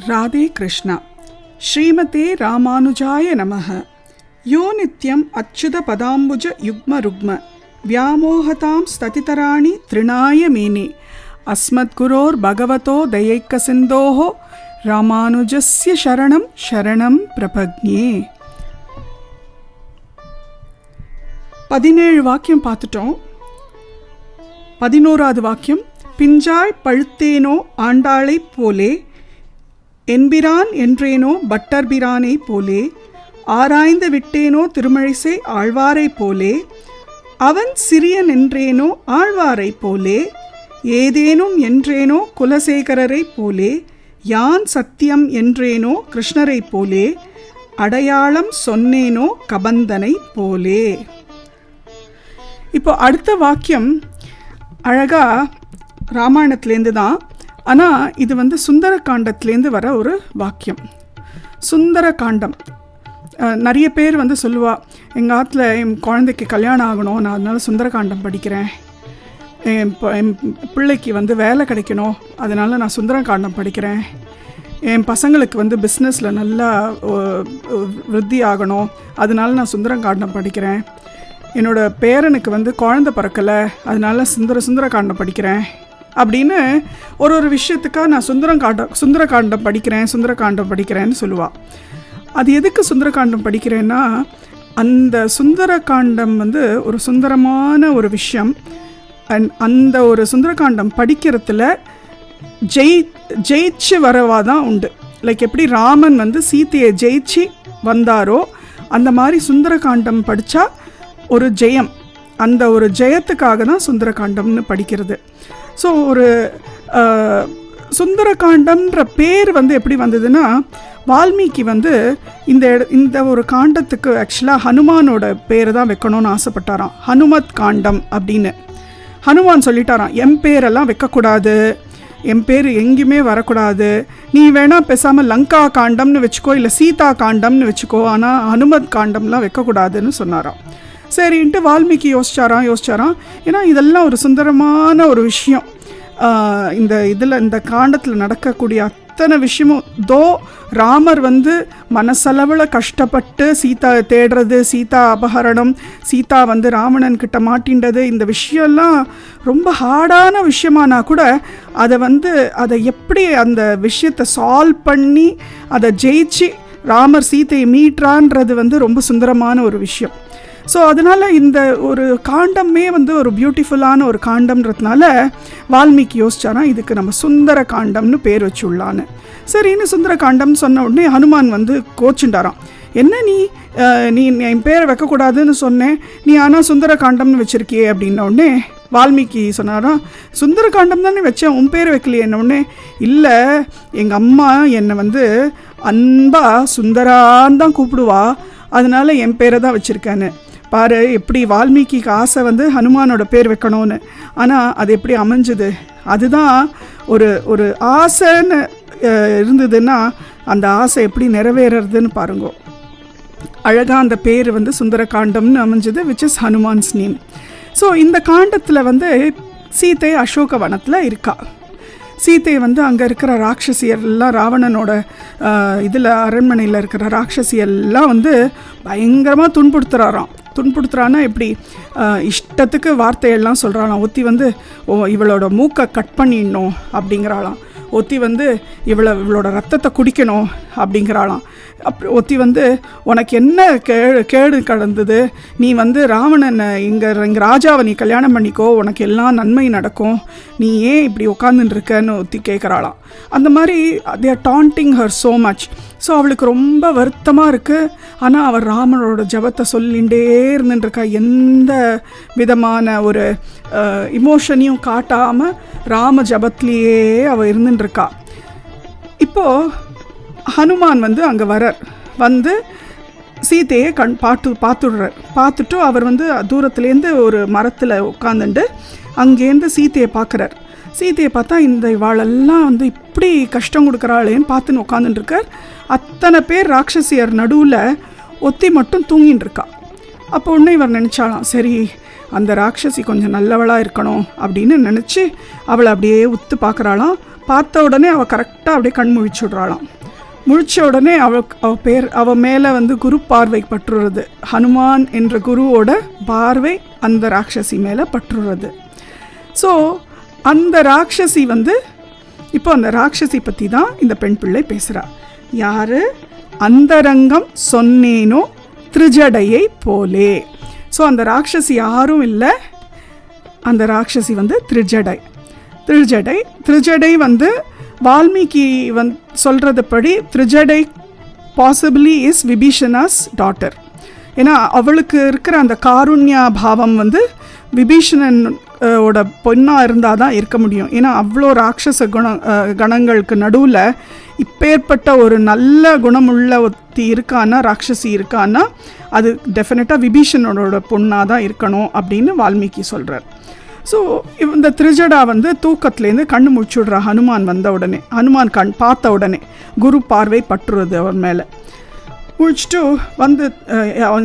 ராதே கிருஷ்ணா. ஸ்ரீமதே ராமானுஜாய நமஹ. யோ நித்யம் அச்சுத பதாம்புஜ யுக்ம ருக்ம வியாமோகதாம் ஸ்ததிதராணி த்ரிணாய மேனே அஸ்மத் குரோர் பகவதோ தயைக்க சிந்தோஹோ ராமானுஜஸ்ய சரணம் சரணம் பிரபக்ஞே. 17 வாக்கியம் பார்த்துட்டோம். 11வது வாக்கியம், பிஞ்சாய் பழுத்தேனோ ஆண்டாளை போலே, என்பிரான் என்றேனோ பட்டர்பிரானை போலே, ஆராய்ந்து விட்டேனோ திருமழிசை ஆழ்வாரை போலே, அவன் சிறியன் என்றேனோ ஆழ்வாரை போலே, ஏதேனும் என்றேனோ குலசேகரரை போலே, யான் சத்தியம் என்றேனோ கிருஷ்ணரை போலே, அடையாளம் சொன்னேனோ கபந்தனை போலே. இப்போ அடுத்த வாக்கியம் அழகா ராமாயணத்துலேருந்து தான், ஆனால் இது சுந்தரகாண்டத்துலேருந்து வர ஒரு வாக்கியம். சுந்தரகாண்டம் நிறைய பேர் சொல்லுவா, எங்கள் ஆற்றுல என் குழந்தைக்கு கல்யாணம் ஆகணும், நான் அதனால் சுந்தரகாண்டம் படிக்கிறேன், என் பிள்ளைக்கு வேலை கிடைக்கணும், அதனால் நான் சுந்தரகாண்டம் படிக்கிறேன், என் பசங்களுக்கு பிஸ்னஸில் நல்லா விருத்தி ஆகணும், அதனால் நான் சுந்தரகாண்டம் படிக்கிறேன், என்னோடய பேரனுக்கு குழந்தை பிறக்கலை, அதனால் சுந்தரகாண்டம் படிக்கிறேன் அப்படின்னு ஒரு விஷயத்துக்காக நான் சுந்தரகாண்டம் படிக்கிறேன்னு சொல்லுவாள். அது எதுக்கு சுந்தரகாண்டம் படிக்கிறேன்னா, அந்த சுந்தரகாண்டம் ஒரு சுந்தரமான ஒரு விஷயம். அந்த ஒரு சுந்தரகாண்டம் படிக்கிறதுல ஜெயிச்சு வரவா தான் உண்டு. லைக் எப்படி ராமன் சீதையை ஜெயிச்சு வந்தாரோ அந்த மாதிரி சுந்தரகாண்டம் படித்தா ஒரு ஜெயம். அந்த ஒரு ஜெயத்துக்காக தான் சுந்தரகாண்டம்னு படிக்கிறது. ஸோ ஒரு சுந்தரகாண்டம்ன்ற பேர் எப்படி வந்ததுன்னா, வால்மீகி இந்த ஒரு காண்டத்துக்கு ஆக்சுவலாக ஹனுமானோட பேரை தான் வைக்கணும்னு ஆசைப்பட்டாராம். ஹனுமத் காண்டம் அப்படின்னு ஹனுமான் சொல்லிட்டாராம், என் பேரெல்லாம் வைக்கக்கூடாது, என் பேர் எங்கேயுமே வரக்கூடாது, நீ வேணால் பேசாமல் லங்கா காண்டம்னு வச்சுக்கோ, இல்லை சீதா காண்டம்னு வச்சுக்கோ, ஆனால் ஹனுமத் காண்டம்லாம் வைக்கக்கூடாதுன்னு சொன்னாராம். சரின்ட்டு வால்மீகி யோசிச்சாராம். ஏன்னா இதெல்லாம் ஒரு சுந்தரமான ஒரு விஷயம். இந்த காண்டத்தில் நடக்கக்கூடிய அத்தனை விஷயமும், ராமர் மனசளவில் கஷ்டப்பட்டு சீதா தேடுறது, சீதா அபகரணம், சீதா ராவணன் கிட்ட மாட்டின்றது, இந்த விஷயம்லாம் ரொம்ப ஹார்டான விஷயமானா கூட அதை எப்படி அந்த விஷயத்தை சால்வ் பண்ணி அதை ஜெயிச்சு ராமர் சீதையை மீட்றான்றது ரொம்ப சுந்தரமான ஒரு விஷயம். ஸோ அதனால் இந்த ஒரு காண்டமே ஒரு பியூட்டிஃபுல்லான ஒரு காண்டம்ன்றதுனால வால்மீகி யோசிச்சாராம், இதுக்கு நம்ம சுந்தர காண்டம்னு பேர் வச்சுள்ளான்னு. சரின்னு சுந்தர காண்டம்னு சொன்ன உடனே ஹனுமான் கோச்சுண்டாராம், என்ன நீ என் பேரை வைக்கக்கூடாதுன்னு சொன்னேன், நீ ஆனால் சுந்தர காண்டம்னு வச்சுருக்கியே அப்படின்ன உடனே வால்மீகி சொன்னாராம், சுந்தர காண்டம் தானே வச்சேன், உன் பேர் வைக்கலையே. என்ன உடனே, இல்லை எங்கள் அம்மா என்னை அன்பா சுந்தரான்னு தான் கூப்பிடுவா, அதனால் என் பேரை தான் வச்சுருக்கேன்னு. பாரு எப்படி வால்மீகிக்கு ஆசை ஹனுமானோட பேர் வைக்கணும்னு, ஆனால் அது எப்படி அமைஞ்சுது. அதுதான் ஒரு ஆசைன்னு இருந்ததுன்னா அந்த ஆசை எப்படி நிறைவேறதுன்னு பாருங்க. அழகாக அந்த பேர் சுந்தரகாண்டம்னு அமைஞ்சது, விச் இஸ் ஹனுமான்ஸ் நேம். ஸோ இந்த காண்டத்தில் சீதை அசோக வனத்தில் இருக்கா. சீதை அங்கே இருக்கிற ராட்சசியெல்லாம், ராவணனோட இதில் அரண்மனையில் இருக்கிற ராட்சசியெல்லாம் பயங்கரமாக துன்புறுத்துறான்னா எப்படி இஷ்டத்துக்கு வார்த்தையெல்லாம் சொல்கிறாளாம். ஒத்தி இவளோட மூக்கை கட் பண்ணிடணும் அப்படிங்கிறாளாம். ஒத்தி இவளோட ரத்தத்தை குடிக்கணும் அப்படிங்கிறாளாம். ஒத்தி உனக்கு என்ன கேடு கடந்தது, நீ ராவணனை எங்கள் ராஜாவை நீ கல்யாணம் பண்ணிக்கோ, உனக்கு எல்லாம் நன்மை நடக்கும், நீ ஏன் இப்படி உட்காந்துட்டு இருக்கன்னு ஒத்தி கேட்குறாளாம். அந்த மாதிரி they are taunting her so much. So அவளுக்கு ரொம்ப வருத்தமாக இருக்குது. ஆனால் அவள் ராமனோட ஜபத்தை சொல்லிகிட்டே இருந்துட்டுருக்கா. எந்த விதமான ஒரு இமோஷனையும் காட்டாமல் ராம ஜபத்திலேயே அவள் இருந்துட்டுருக்கா. இப்போது ஹனுமான் அங்கே வரார். சீதையை பார்த்துட்டு அவர் தூரத்துலேருந்து ஒரு மரத்தில் உட்காந்துட்டு அங்கேருந்து சீதையை பார்க்குறார். சீதையை பார்த்தா இந்த இவாளெல்லாம் இப்படி கஷ்டம் கொடுக்குறாளேன்னு பார்த்துன்னு உட்காந்துட்டுருக்கார். அத்தனை பேர் ராட்சசியர் நடுவில் ஒத்தி மட்டும் தூங்கின்னு இருக்கா. அப்போ ஒன்று இவர் நினச்சாலாம், சரி அந்த ராட்சசி கொஞ்சம் நல்லவளாக இருக்கணும் அப்படின்னு நினச்சி அவளை அப்படியே உத்து பார்க்குறாளாம். பார்த்த உடனே அவள் கரெக்டாக அப்படியே கண் முழிச்சு விட்றாளாம். முழிச்ச உடனே அவ மேலே வந்து குரு பார்வை பற்றுறது. ஹனுமான் என்ற குருவோட பார்வை அந்த ராட்சசி மேலே பற்றுறது. ஸோ அந்த ராட்சசி வந்து இப்போ அந்த ராட்சசி பற்றி தான் இந்த பெண் பிள்ளை பேசுகிறா. யார்? அந்தரங்கம் சொன்னேனோ திரிஜடையை போலே. ஸோ அந்த ராட்சசி யாரும் இல்லை, அந்த ராட்சசி வந்து திரிஜடை வந்து Valmiki சொல்கிறதுபடி Trijata possibly is விபீஷணாஸ் daughter. ஏன்னா அவளுக்கு இருக்கிற அந்த காருண்யா பாவம் வந்து விபீஷணன் ஓட பொண்ணாக இருந்தால் தான் இருக்க முடியும். ஏன்னா அவ்வளோ ராட்சச கணங்களுக்கு நடுவில் இப்பேற்பட்ட ஒரு நல்ல குணமுள்ள ஒருத்தி இருக்கான்னா, ராட்சசி இருக்கான்னா, அது டெஃபினட்டாக விபீஷணனோட பொண்ணாக தான் இருக்கணும் அப்படின்னு வால்மீகி சொல்கிறார். ஸோ இந்த திரிஜடா வந்து தூக்கத்துலேருந்து கண்ணு முழிச்சுடுறா. ஹனுமான் வந்த உடனே, ஹனுமான் பார்த்த உடனே குரு பார்வை பற்றுறது அவர் மேலே. முழிச்சிட்டு வந்து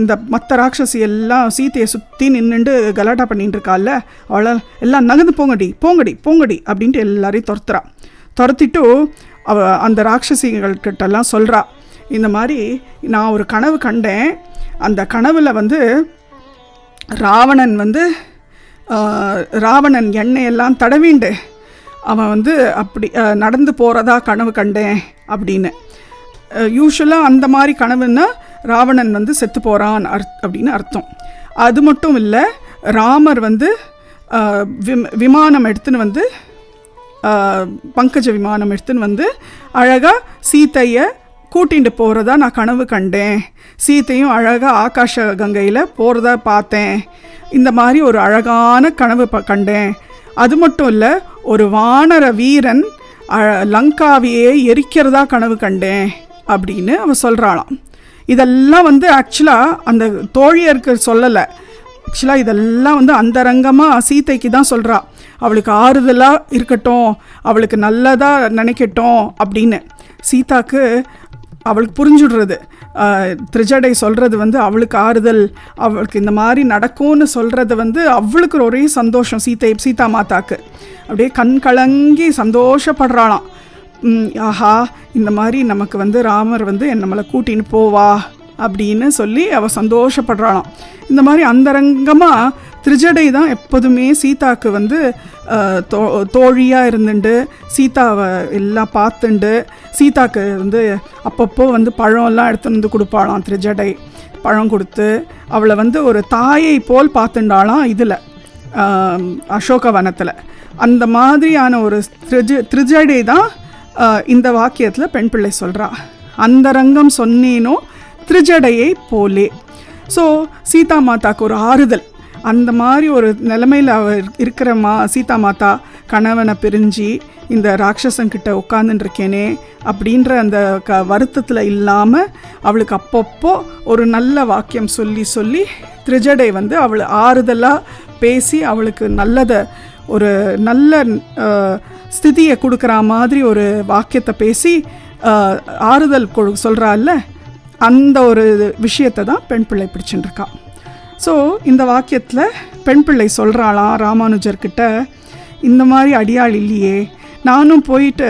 இந்த மற்ற ராட்சசி எல்லாம் சீத்தையை சுற்றி நின்றுண்டு கலாட்டா பண்ணிட்டு இருக்கால, அவளை எல்லாம் நகர்ந்து போங்கடி அப்படின்ட்டு எல்லாரையும் துரத்திட்டு அந்த ராட்சசிகள்கிட்டலாம் சொல்கிறா, இந்த மாதிரி நான் ஒரு கனவு கண்டேன். அந்த கனவில் வந்து ராவணன் எண்ணெயெல்லாம் தடவிண்டு அவன் வந்து அப்படி நடந்து போகிறதா கனவு கண்டேன் அப்படின்னு. யூஸ்வலாக அந்த மாதிரி கனவுன்னா ராவணன் வந்து செத்து போகிறான் அப்படின்னு அர்த்தம். அது மட்டும் இல்லை, ராமர் வந்து விமானம் எடுத்துன்னு வந்து பங்கஜ விமானம் எடுத்துன்னு வந்து அழகாக சீத்தையை கூட்டிகிட்டு போகிறதா நான் கனவு கண்டேன். சீத்தையும் அழகாக ஆகாஷ கங்கையில் போகிறதா பார்த்தேன். இந்த மாதிரி ஒரு அழகான கனவு கண்டேன். அது மட்டும் இல்லை, ஒரு வானர வீரன் லங்காவையே எரிக்கிறதா கனவு கண்டேன் அப்படின்னு அவன் சொல்கிறாளாம். இதெல்லாம் வந்து ஆக்சுவலாக அந்த தோழியருக்கு சொல்லலை. ஆக்சுவலாக இதெல்லாம் வந்து அந்தரங்கமாக சீதைக்கு தான் சொல்கிறா. அவளுக்கு ஆறுதலாக இருக்கட்டும், அவளுக்கு நல்லதாக நினைக்கட்டும் அப்படின்னு. சீதாக்கு அவளுக்கு புரிஞ்சுடுறது. திரிஜடை சொல்கிறது வந்து அவளுக்கு ஆறுதல், அவளுக்கு இந்த மாதிரி நடக்கும்னு சொல்கிறது வந்து அவளுக்கு ஒரே சந்தோஷம். சீதா மாதாக்கு அப்படியே கண் கலங்கி சந்தோஷப்படுறாளாம். ஆஹா, இந்த மாதிரி நமக்கு வந்து ராமர் வந்து நம்மளை கூட்டின்னு போவா அப்படின்னு சொல்லி அவள் சந்தோஷப்படுறாளாம். இந்த மாதிரி அந்தரங்கமாக திரிஜடை தான் எப்போதுமே சீதாக்கு வந்து தோழியாக இருந்துட்டு சீதாவை எல்லாம் பார்த்துண்டு சீதாக்கு வந்து அப்பப்போ வந்து பழம்லாம் எடுத்துன்னு வந்து கொடுப்பாளாம். திரிஜடை பழம் கொடுத்து அவளை வந்து ஒரு தாயை போல் பார்த்துண்டாளாம் இதில் அசோகவனத்தில். அந்த மாதிரியான ஒரு திரிஜடை தான் இந்த வாக்கியத்தில் பெண் பிள்ளை சொல்கிறா. அந்தரங்கம் சொன்னேனோ திரிஜடையை போலே. ஸோ சீதா மாதாக்கு ஒரு ஆறுதல். அந்த மாதிரி ஒரு நிலைமையில் அவள் இருக்கிற சீதா மாதா கணவனை பிரிஞ்சு இந்த ராட்சசங்கிட்ட உட்காந்துட்டுருக்கேனே அப்படின்ற அந்த வருத்தத்தில் இல்லாமல் அவளுக்கு அப்பப்போ ஒரு நல்ல வாக்கியம் சொல்லி திரிஜடை வந்து அவளை ஆறுதலாக பேசி அவளுக்கு ஒரு நல்ல ஸ்திதியை கொடுக்குற மாதிரி ஒரு வாக்கியத்தை பேசி ஆறுதல் சொல்கிறாள்ல, அந்த ஒரு விஷயத்தை தான் பெண் பிள்ளை பிடிச்சுட்டுருக்கா. ஸோ இந்த வாக்கியத்தில் பெண் பிள்ளை சொல்கிறாளாம் ராமானுஜர்கிட்ட, இந்த மாதிரி அடியாள் இல்லையே, நானும் போயிட்டு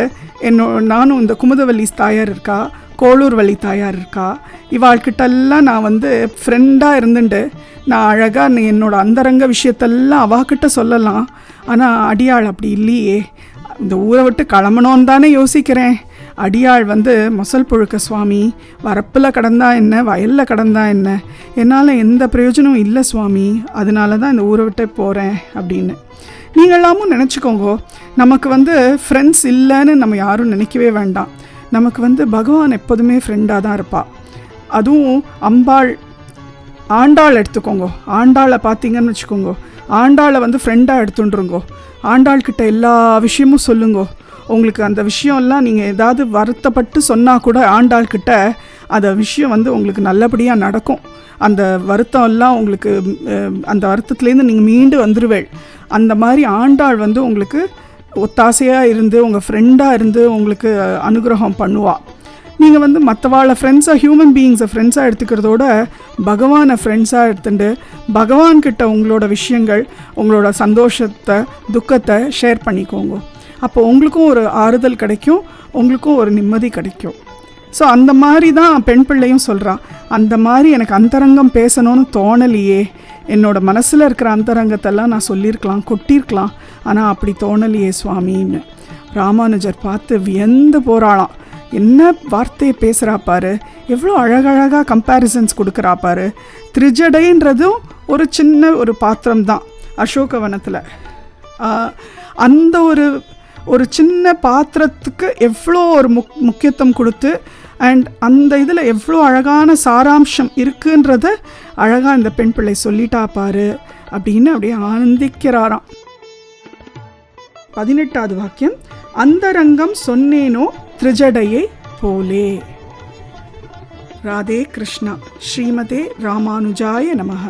நானும் இந்த குமுதவல்லி தாயார் இருக்கா, கோளூர்வள்ளி தாயார் இருக்கா, இவாள்கிட்டெல்லாம் நான் வந்து ஃப்ரெண்டாக இருந்துட்டு நான் அழகாக என்னோடய அந்தரங்க விஷயத்தெல்லாம் அவாக்கிட்ட சொல்லலாம். ஆனால் அடியாள் அப்படி இல்லையே, இந்த ஊரை விட்டு கிளம்பணுன்னு தானே யோசிக்கிறேன். அடியாள் வந்து மொசல் புழுக்க சுவாமி, வரப்பில் கடந்தா என்ன, வயலில் கடந்தா என்ன, என்னால் எந்த பிரயோஜனமும் இல்லை சுவாமி, அதனால தான் இந்த ஊரை விட்டே போகிறேன் அப்படின்னு. நீங்களாமும் நினச்சிக்கோங்க, நமக்கு வந்து ஃப்ரெண்ட்ஸ் இல்லைன்னு நம்ம யாரும் நினைக்கவே வேண்டாம். நமக்கு வந்து பகவான் எப்போதுமே ஃப்ரெண்டாக தான் இருப்பாள். அதுவும் ஆண்டாள் எடுத்துக்கோங்க. ஆண்டாளை பார்த்தீங்கன்னு வச்சுக்கோங்க, ஆண்டாளை வந்து ஃப்ரெண்டாக எடுத்துட்டுருங்கோ. ஆண்டாள்கிட்ட எல்லா விஷயமும் சொல்லுங்கோ. உங்களுக்கு அந்த விஷயம்லாம் நீங்கள் ஏதாவது வருத்தப்பட்டு சொன்னால் கூட ஆண்டாள்கிட்ட அந்த விஷயம் வந்து உங்களுக்கு நல்லபடியாக நடக்கும். அந்த வருத்தம் எல்லாம் உங்களுக்கு அந்த வருத்தத்துலேருந்து நீங்கள் மீண்டு வந்துடுவேள். அந்த மாதிரி ஆண்டாள் வந்து உங்களுக்கு ஒத்தாசையாக இருந்து உங்கள் ஃப்ரெண்டாக இருந்து உங்களுக்கு அனுகிரகம் பண்ணுவாள். நீங்கள் வந்து மற்றவாழ ஃப்ரெண்ட்ஸாக, ஹியூமன் பீயிங்ஸை ஃப்ரெண்ட்ஸாக எடுத்துக்கிறதோட பகவானை ஃப்ரெண்ட்ஸாக எடுத்துட்டு பகவான்கிட்ட உங்களோட விஷயங்கள், உங்களோட சந்தோஷத்தை, துக்கத்தை ஷேர் பண்ணிக்கோங்க. அப்போ உங்களுக்கும் ஒரு ஆறுதல் கிடைக்கும், உங்களுக்கும் ஒரு நிம்மதி கிடைக்கும். ஸோ அந்த மாதிரி தான் பெண் பிள்ளையும் சொல்கிறான். அந்த மாதிரி எனக்கு அந்தரங்கம் பேசணும்னு தோணலையே, என்னோட மனசில் இருக்கிற அந்தரங்கத்தெல்லாம் நான் சொல்லியிருக்கலாம், கொட்டியிருக்கலாம், ஆனால் அப்படி தோணலையே சுவாமின்னு ராமானுஜர் பார்த்து வியந்து போகிறாளாம். என்ன வார்த்தையை பேசுகிறா பாரு, எவ்வளோ அழகழகாக கம்பேரிசன்ஸ் கொடுக்குறா பாரு. திரிஜடைன்றதும் ஒரு சின்ன ஒரு பாத்திரம் தான் அசோகவனத்தில். அந்த ஒரு சின்ன பாத்திரத்துக்கு எவ்வளோ ஒரு முக்கியத்துவம் கொடுத்து அண்ட் அந்த இதில் எவ்வளோ அழகான சாராம்சம் இருக்குன்றத அழகாக இந்த பெண் பிள்ளை சொல்லிட்டா பாரு அப்படின்னு அப்படியே ஆனந்திக்கிறாராம். 18வது வாக்கியம், அந்தரங்கம் சொன்னேனோ திரிஜடையை போலே. ராதே கிருஷ்ணா. ஸ்ரீமதே ராமானுஜாய நமஹ.